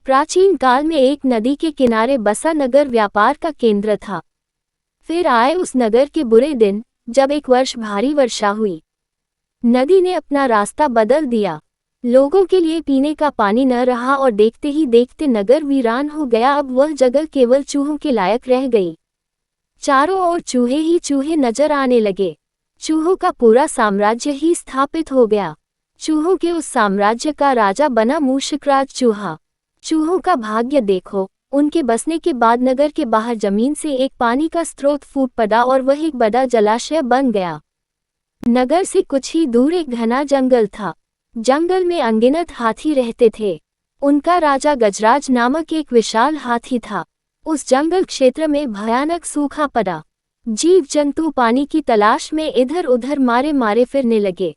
प्राचीन काल में एक नदी के किनारे बसा नगर व्यापार का केंद्र था। फिर आए उस नगर के बुरे दिन, जब एक वर्ष भारी वर्षा हुई। नदी ने अपना रास्ता बदल दिया। लोगों के लिए पीने का पानी न रहा और देखते ही देखते नगर वीरान हो गया। अब वह जगह केवल चूहों के लायक रह गई। चारों ओर चूहे ही चूहे नजर आने लगे। चूहों का पूरा साम्राज्य ही स्थापित हो गया। चूहों के उस साम्राज्य का राजा बना मूषकराज चूहा। चूहों का भाग्य देखो, उनके बसने के बाद नगर के बाहर जमीन से एक पानी का स्रोत फूट पड़ा और वह एक बड़ा जलाशय बन गया। नगर से कुछ ही दूर एक घना जंगल था। जंगल में अनगिनत हाथी रहते थे। उनका राजा गजराज नामक एक विशाल हाथी था। उस जंगल क्षेत्र में भयानक सूखा पड़ा। जीव जंतु पानी की तलाश में इधर उधर मारे मारे फिरने लगे।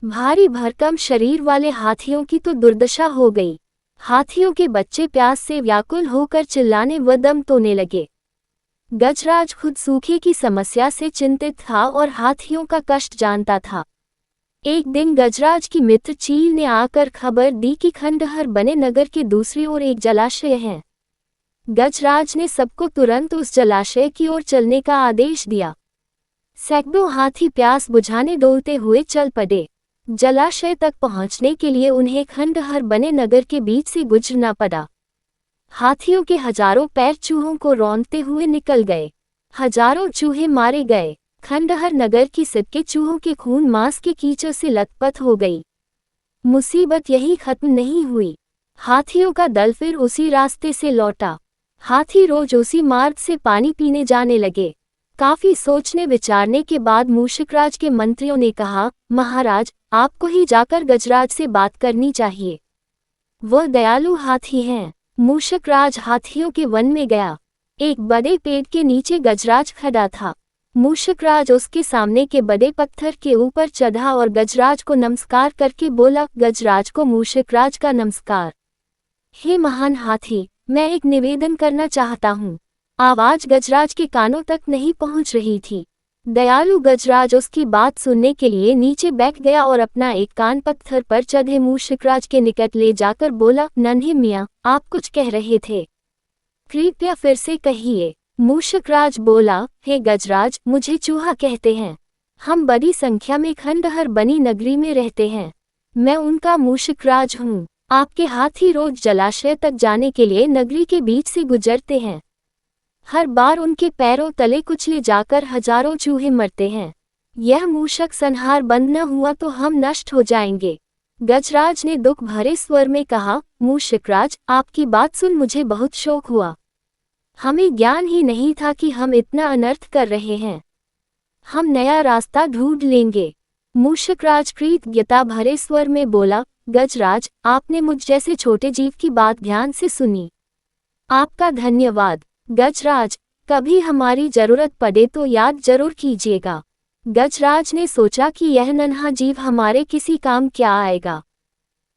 भारी भरकम शरीर वाले हाथियों की तो दुर्दशा हो गई। हाथियों के बच्चे प्यास से व्याकुल होकर चिल्लाने व दम तोड़ने लगे। गजराज खुद सूखे की समस्या से चिंतित था और हाथियों का कष्ट जानता था। एक दिन गजराज की मित्र चील ने आकर खबर दी कि खंडहर बने नगर के दूसरी ओर एक जलाशय है। गजराज ने सबको तुरंत उस जलाशय की ओर चलने का आदेश दिया। सैकड़ों हाथी प्यास बुझाने दौड़ते हुए चल पड़े। जलाशय तक पहुंचने के लिए उन्हें खंडहर बने नगर के बीच से गुजरना पड़ा। हाथियों के हजारों पैर चूहों को रौंदते हुए निकल गए। हजारों चूहे मारे गए। खंडहर नगर की सिक्के चूहों के खून मांस के कीचड़ से लथपथ हो गई। मुसीबत यही खत्म नहीं हुई। हाथियों का दल फिर उसी रास्ते से लौटा। हाथी रोज उसी मार्ग से पानी पीने जाने लगे। काफी सोचने विचारने के बाद मूषकराज के मंत्रियों ने कहा, महाराज, आपको ही जाकर गजराज से बात करनी चाहिए। वह दयालु हाथी हैं। मूषकराज हाथियों के वन में गया। एक बड़े पेड़ के नीचे गजराज खड़ा था। मूषकराज उसके सामने के बड़े पत्थर के ऊपर चढ़ा और गजराज को नमस्कार करके बोला। गजराज को मूषकराज का नमस्कार। हे महान हाथी, मैं एक निवेदन करना चाहता हूँ। आवाज गजराज के कानों तक नहीं पहुँच रही थी। दयालु गजराज उसकी बात सुनने के लिए नीचे बैठ गया और अपना एक कान पत्थर पर चढ़े मूषकराज के निकट ले जाकर बोला, नन्हे मियाँ, आप कुछ कह रहे थे, कृपया फिर से कहिए। मूषकराज बोला, हे गजराज, मुझे चूहा कहते हैं। हम बड़ी संख्या में खंडहर बनी नगरी में रहते हैं। मैं उनका मूषकराज हूँ। आपके हाथी रोज जलाशय तक जाने के लिए नगरी के बीच से गुजरते हैं। हर बार उनके पैरों तले कुचले जाकर हजारों चूहे मरते हैं। यह मूषक संहार बंद न हुआ तो हम नष्ट हो जाएंगे। गजराज ने दुख भरे स्वर में कहा, मूषकराज, आपकी बात सुन मुझे बहुत शौक हुआ। हमें ज्ञान ही नहीं था कि हम इतना अनर्थ कर रहे हैं। हम नया रास्ता ढूंढ लेंगे। मूषकराज कृतज्ञता भरे स्वर में बोला, गजराज, आपने मुझ जैसे छोटे जीव की बात ध्यान से सुनी। आपका धन्यवाद। गजराज, कभी हमारी जरूरत पड़े तो याद जरूर कीजिएगा। गजराज ने सोचा कि यह नन्हा जीव हमारे किसी काम क्या आएगा,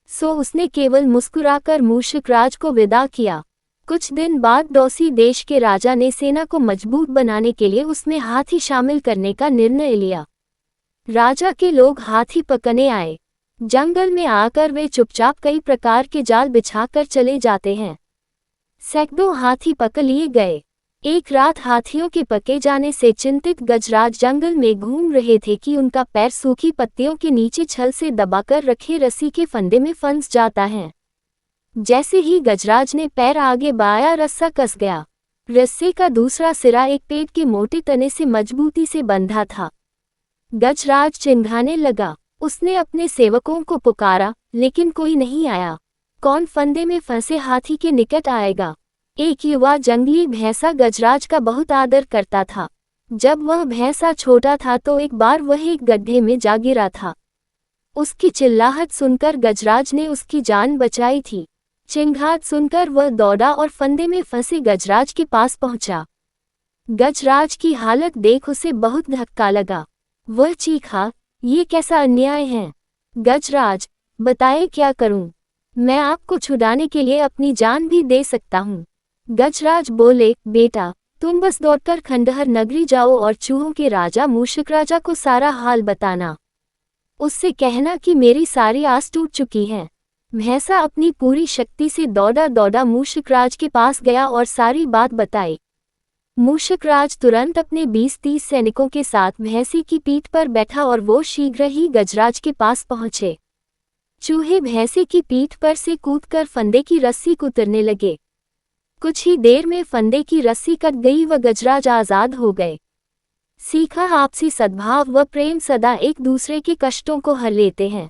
सो उसने केवल मुस्कुराकर मूषकराज को विदा किया। कुछ दिन बाद डोसी देश के राजा ने सेना को मजबूत बनाने के लिए उसमें हाथी शामिल करने का निर्णय लिया। राजा के लोग हाथी पकड़ने आए। जंगल में आकर वे चुपचाप कई प्रकार के जाल बिछाकर चले जाते हैं। सैकड़ों हाथी पकड़ लिए गए। एक रात हाथियों के पके जाने से चिंतित गजराज जंगल में घूम रहे थे कि उनका पैर सूखी पत्तियों के नीचे छल से दबाकर रखे रस्सी के फंदे में फंस जाता है। जैसे ही गजराज ने पैर आगे बढ़ाया, रस्सा कस गया। रस्से का दूसरा सिरा एक पेड़ के मोटे तने से मजबूती से बंधा था। गजराज चिंघाने लगा। उसने अपने सेवकों को पुकारा, लेकिन कोई नहीं आया। कौन फंदे में फंसे हाथी के निकट आएगा? एक युवा जंगली भैंसा गजराज का बहुत आदर करता था। जब वह भैंसा छोटा था तो एक बार वह एक गड्ढे में जा गिरा था। उसकी चिल्लाहट सुनकर गजराज ने उसकी जान बचाई थी। चिंगाट सुनकर वह दौड़ा और फंदे में फंसे गजराज के पास पहुंचा। गजराज की हालत देख उसे बहुत धक्का लगा। वह चीखा, ये कैसा अन्याय है? गजराज, बताए क्या करूं? मैं आपको छुड़ाने के लिए अपनी जान भी दे सकता हूँ। गजराज बोले, बेटा, तुम बस दौड़कर खंडहर नगरी जाओ और चूहों के राजा मूषकराजा को सारा हाल बताना। उससे कहना कि मेरी सारी आस टूट चुकी है। भैंसा अपनी पूरी शक्ति से दौड़ा दौड़ा मूषकराज के पास गया और सारी बात बताई। मूषकराज तुरंत अपने 20-30 सैनिकों के साथ भैंसी की पीठ पर बैठा और वो शीघ्र ही गजराज के पास पहुंचे। चूहे भैंसे की पीठ पर से कूदकर फंदे की रस्सी कुतरने लगे। कुछ ही देर में फंदे की रस्सी कट गई व गजराज आजाद हो गए। सीखा, आपसी सद्भाव व प्रेम सदा एक दूसरे के कष्टों को हर लेते हैं।